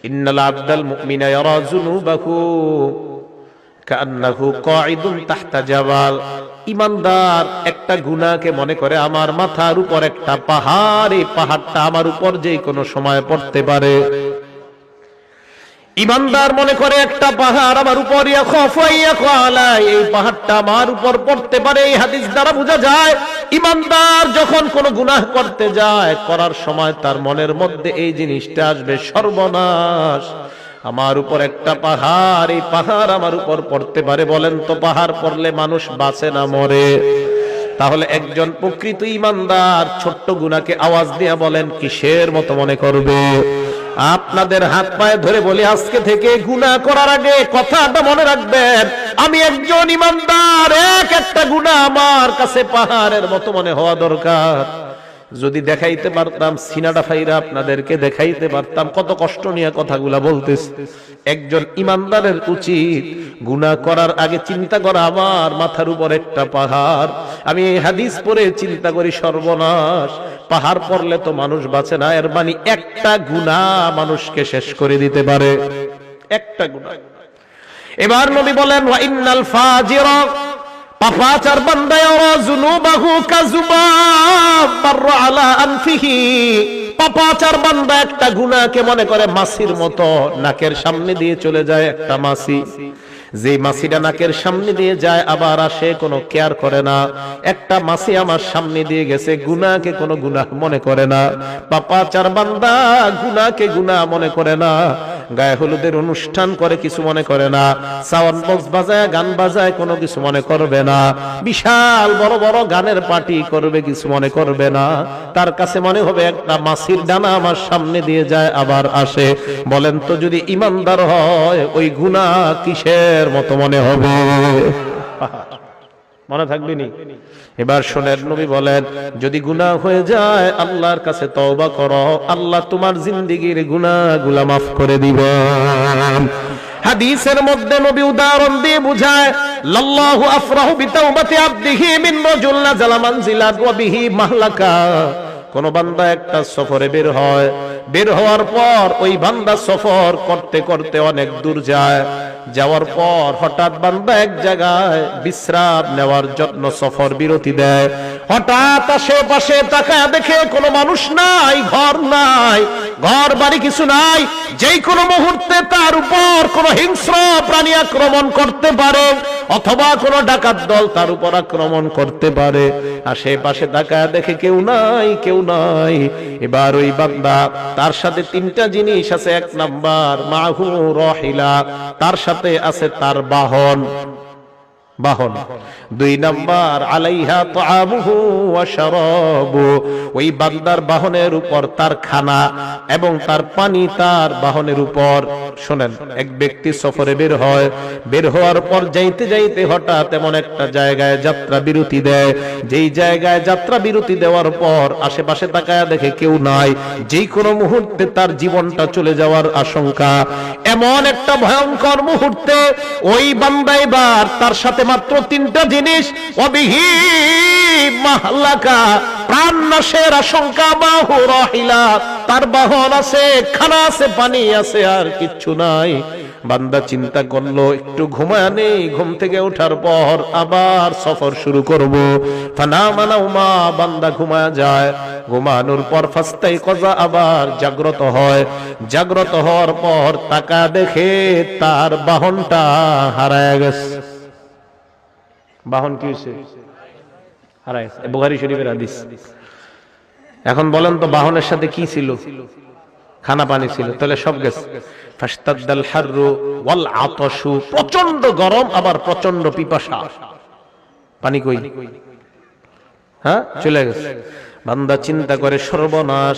ইন্নাল আবদাল মুমিনা ইয়ারা যুনুবাহু কান্নাহু কাঈদুন তাহতা জাবাল। ঈমানদার একটা গুনাহকে মনে করে আমার মাথার উপর একটা পাহাড়, এই পাহাড়টা আমার উপর যে কোনো সময় পড়তে পারে। ঈমানদার মনে করে একটা পাহাড় আমার উপর, এই পাহাড়টা আমার উপর পড়তে পারে। এই হাদিস দ্বারা বোঝা যায় ঈমানদার যখন কোনো গুনাহ করতে যায়, করার সময় তার মনের মধ্যে এই জিনিসটা আসবে, সর্বনাশ, আমার উপর একটা পাহাড়, এই পাহাড় আমার উপর পড়তে পারে। বলেন তো পাহাড় পড়লে মানুষ বাঁচে না মরে? তাহলে একজন প্রকৃত ঈমানদার ছোট্ট গুনাহকে আওয়াজ দিয়ে বলেন কিসের মতো মনে করবে? আপনাদের হাত পায়ে ধরে বলি, আজকে থেকে গুনাহ করার আগে কথাটা মনে রাখবেন, আমি একজন ঈমানদার, একটা গুনাহ আমার কাছে পাহাড়ের মতো মনে হওয়া দরকার। যদি দেখাইতে পারতাম, সিনাটা ফাইরা আপনাদেরকে দেখাইতে পারতাম কত কষ্ট নিয়ে কথাগুলা বলতেছি। একজন ঈমানদারের উচিত গুনাহ করার আগে চিন্তা করা আমার মাথার উপর একটা পাহাড়। আমি এই হাদিস পড়ে চিন্তা করি সর্বনাশ, পাহাড় পড়লে তো মানুষ বাঁচে না, এর মানে একটা গুনাহ মানুষকে শেষ করে দিতে পারে, একটা গুনাহ। এবার নবী বলেন ওয়া ইন্নাল ফাজিরা, পাপাচার বান্দা ইয়ারা যুনুবাহু কাযুবাব মাররা আলা আনফিহি, পাপাচার বান্দা একটা গুনাহকে মনে করে মাছির মতো, নাকের সামনে দিয়ে চলে যায় একটা মাছি, যে মাছিটা নাকের সামনে দিয়ে যায় আবার আসে, কোনো কেয়ার করে না। একটা মাছি আমার সামনে দিয়ে গেছে, গুনাহকে কোনো গুনাহ মনে করে না। পাপাচার বান্দা গুনাহকে গুনাহ মনে করে না, গায়ে হলুদের অনুষ্ঠান করে কিছু মনে করে না, সাউন্ড বক্স বাজায় গান বাজায় কোনো কিছু মনে করবে না, বিশাল বড় বড় গানের পার্টি করবে কিছু মনে করবে না। তার কাছে মনে হবে একটা মাছির ডানা আমার সামনে দিয়ে যায় আবার আসে। বলেন তো যদি ঈমানদার হয় ওই গুনাহ কিসের মতো মনে হবে? মনে থাকবে নি? এবার শোনেন, নবী বলেন যদি গুনাহ হয়ে যায় আল্লাহর কাছে তওবা করো, আল্লাহ তোমার জিন্দেগীর গুনাহগুলো মাফ করে দিবেন। হাদিসের মধ্যে নবী উদাহরণ দিয়ে বুঝায়, লাল্লাহু আফরাহু বিতাওবাতি আবদিহি মিন রাজুল নাযালা মানজিলাত ওয়া বিহি মাহলাকা। কোন বান্দা একটা সফরে বের হয়, বের হওয়ার পর ওই বান্দা সফর করতে করতে অনেক দূর যায়, যাওয়ার পর হঠাৎ বান্দা এক জায়গায় বিশ্রাম নেওয়ার জন্য সফর বিরতি দেয়। হঠাৎ আশেপাশে তাকায় দেখে কোনো মানুষ নাই, ঘর নাই, ঘর বাড়ি কিছু নাই। যেই কোনো মুহূর্তে তার উপর কোনো হিংস্র প্রাণী আক্রমণ করতে পারে, অথবা কোনো ডাকাত দল তার উপর আক্রমণ করতে পারে। আশেপাশে তাকায় দেখে কেউ নাই, কেউ নাই। এবার ওই বান্দা, তার সাথে তিনটা জিনিস আছে। এক নাম্বার মাহু রাহিলা, তার সাথে আছে তার বাহন, বাহন। দুই নাম্বার আলাইহা তাআমুহু ওয়া শারাবু, ওই বান্দার বাহনের উপর তার খানা এবং তার পানি তার বাহনের উপর। শুনেন, এক ব্যক্তি সফরে বের হয়, বের হওয়ার পর যাইতে যাইতে হঠাৎ এমন একটা জায়গায় যাত্রা বিরতি দেয়, যেই জায়গায় যাত্রা বিরতি দেওয়ার পর আশেপাশে তাকায়া দেখে কেউ নাই, যেই কোনো মুহূর্তে তার জীবনটা চলে যাওয়ার আশঙ্কা। এমন একটা ভয়ঙ্কর মুহূর্তে ওই বান্দা এবার তার সাথে মাত্র তিনটা জিনিস, ওয়াবিহি মাহলাকা, প্রাণ নাশের আশঙ্কা, বাহু রাহিলা, তার বাহন আছে, খানা আছে, পানি আছে, আর কিচ্ছু নাই। বান্দা চিন্তা করলো একটু ঘুমায় নেই, ঘুম থেকে ওঠার পর আবার সফর শুরু করব। ফানামা নাওমা, বান্দা ঘুমায় যায়, ঘুমানোর পর ফাস্তাইকাযা, আবার জাগ্রত হয়। জাগ্রত হওয়ার পর তাকা দেখে তার বাহনটা হারায় গেছে। বাহন কি হয়েছে? হারায় গেছে। বুখারী শরীফের হাদিস। এখন বলেন তো বাহনের সাথে কি ছিল? খানা পানি ছিল, তাহলে সব গেছে। ফাশতাদ্দাল হাররু ওয়াল আতাশু, প্রচন্ড গরম আবার প্রচন্ড পিপাসা, পানি কই? হ্যাঁ, চলে গেছে। বান্দা চিন্তা করে সর্বনাশ,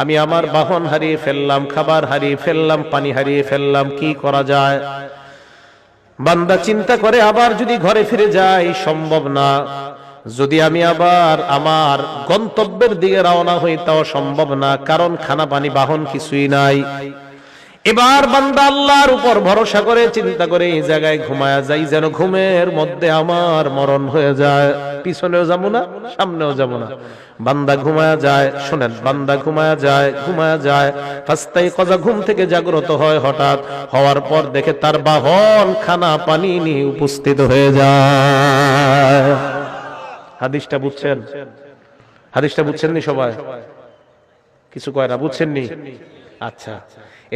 আমি আমার বাহন হারিয়ে ফেললাম, খাবার হারিয়ে ফেললাম, পানি হারিয়ে ফেললাম, কি করা যায়? বান্দা চিন্তা করে আবার যদি ঘরে ফিরে যাই সম্ভব না, যদি আমি আবার আমার গন্তব্যের দিকে রওনা হই তাও সম্ভব না, কারণ খানা পানি বাহন কিছুই নাই। এবার বান্দা আল্লাহর উপর ভরসা করে চিন্তা করে এই জায়গায় ঘুমায়া যাই, যেন ঘুমের মধ্যে আমার মরণ হয়ে যায়। পিছনেও যাবো না, সামনেও যাবো না। বান্দা ঘুমায়া যায়, শোনেন, বান্দা ঘুমায়া যায়, ফাস্তাইকাযা, ঘুম থেকে জাগ্রত হয়, হঠাৎ হওয়ার পর দেখে তার বাহন খানা পানি নিয়ে উপস্থিত হয়ে যায়। হাদিসটা বুঝছেন? হাদিসটা বুঝছেন নি সবাই? কিছু কয় না, বুঝছেন নি? আচ্ছা,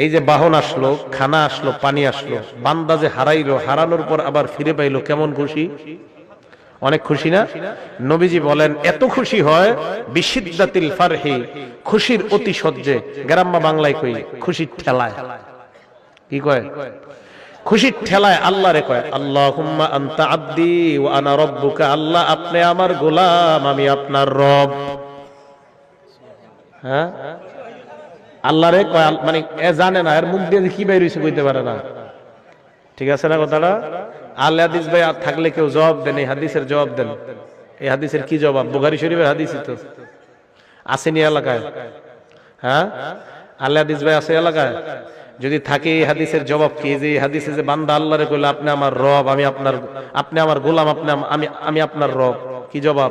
এই যে বাহন আসলো, খানা আসলো, পানি আসলো, বান্দা যে হারাইলো, হারানোর পর আবার ফিরে পাইলো, কেমন খুশি? অনেক খুশি না? নবীজি বলেন এত খুশি হয় বিশিদ্দাতিল ফারহি, খুশির অতি সহ্যে। গ্রাম্য বাংলায় কই খুশির ঠেলায়। কি কয়? খুশির ঠেলায় আল্লাহ রে কয় আল্লাহুম্মা আনতা আব্দি ওয়া আনা রাব্বুকা, আল্লাহ আপনি আমার গোলাম, আমি আপনার রব। হ্যাঁ, আল্লাহ রে কয়, মানে এ জানে না এর মুখ দিয়ে কি বের হইছে কইতে পারে না। ঠিক আছে না কথাটা? আলে হাদিস ভাই থাকলে কেউ জবাব দেন, এই হাদিসের জবাব দেন। এই হাদিসের কি জবাব? বুখারী শরীফের হাদিসই তো আসেনি এলাকায়। হ্যাঁ, আলে হাদিস ভাই আছে এলাকায়? যদি থাকে এই হাদিসের জবাব কি? যে হাদিসে যে বান্দা আল্লাহরে কইলো আপনি আমার রব, আমি আপনার, আপনি আমার গোলাম, আমি আপনার রব, কি জবাব?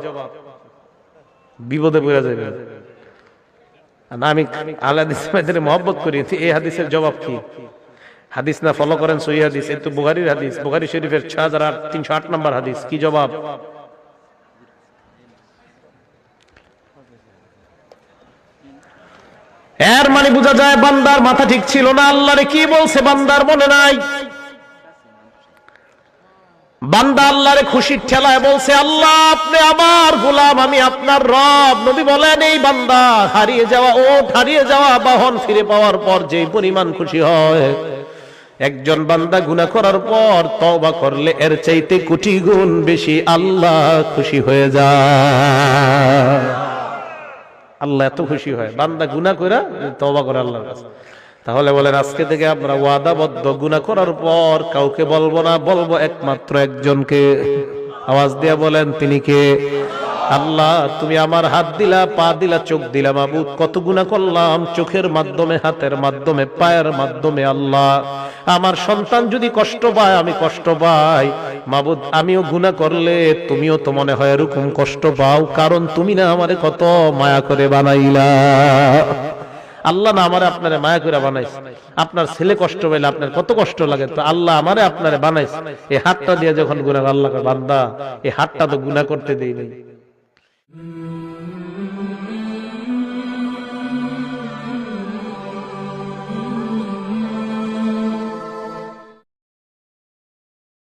বিপদে পড়ে যাবে না। আমি আলে হাদিস ভাইদের মহব্বত করি, এই হাদিসের জবাব কি? হাদিস না ফলো করেন সহিহ হাদিস, এই তো বুখারীর হাদিস, বুখারী শরীফের 6308 নম্বর হাদিস। কি জবাব? এর মানে বোঝা যায় বান্দার মাথা ঠিক ছিল না। আল্লাহরে কি বলছে বান্দার মনে নাই। বান্দা আল্লাহরে খুশির ঠেলায় বলছে আল্লাহ আপনি আমার গোলাম, আমি আপনার রব। নবী বলেন এই বান্দা হারিয়ে যাওয়া বাহন ফিরে পাওয়ার পর যে পরিমাণ খুশি হয়, একজন বান্দা গুনাহ করার পর তওবা করলে এর চাইতে কোটি গুণ বেশি আল্লাহ খুশি হয়ে যায়। আল্লাহ এত খুশি হয় বান্দা গুনাহ কইরা তওবা করে আল্লাহর কাছে। তাহলে বলেন আজকে থেকে আমরা ওয়াদাবদ্ধ, গুনাহ করার পর কাউকে বলবো না, বলবো একমাত্র একজনকে। আওয়াজ দিয়া বলেন তিনি কে? আল্লাহ তুমি আমার হাত দিলা, পা দিলা, চোখ দিলা, মাবুদ কত গুনাহ করলাম, চোখের মাধ্যমে, হাতের মাধ্যমে, পায়ের মাধ্যমে। আল্লাহ আমার সন্তান যদি কষ্ট পায়, আমি কষ্ট পাই, মাবুদ আমিও গুনাহ করলে তুমিও তো মনে হয় এরকম কষ্ট পাও, কারণ তুমি না আমারে কত মায়া করে বানাইলা। আল্লাহ না আমারে আপনারে মায়া করে বানাইছে। আপনার ছেলে কষ্ট পাইলে আপনার কত কষ্ট লাগে, তো আল্লাহ আমারে আপনারে বানাইছে। এই হাতটা দিয়ে যখন গুনাহ, আল্লাহকে বান্দা এই হাতটা তো গুনাহ করতে দেই নাই।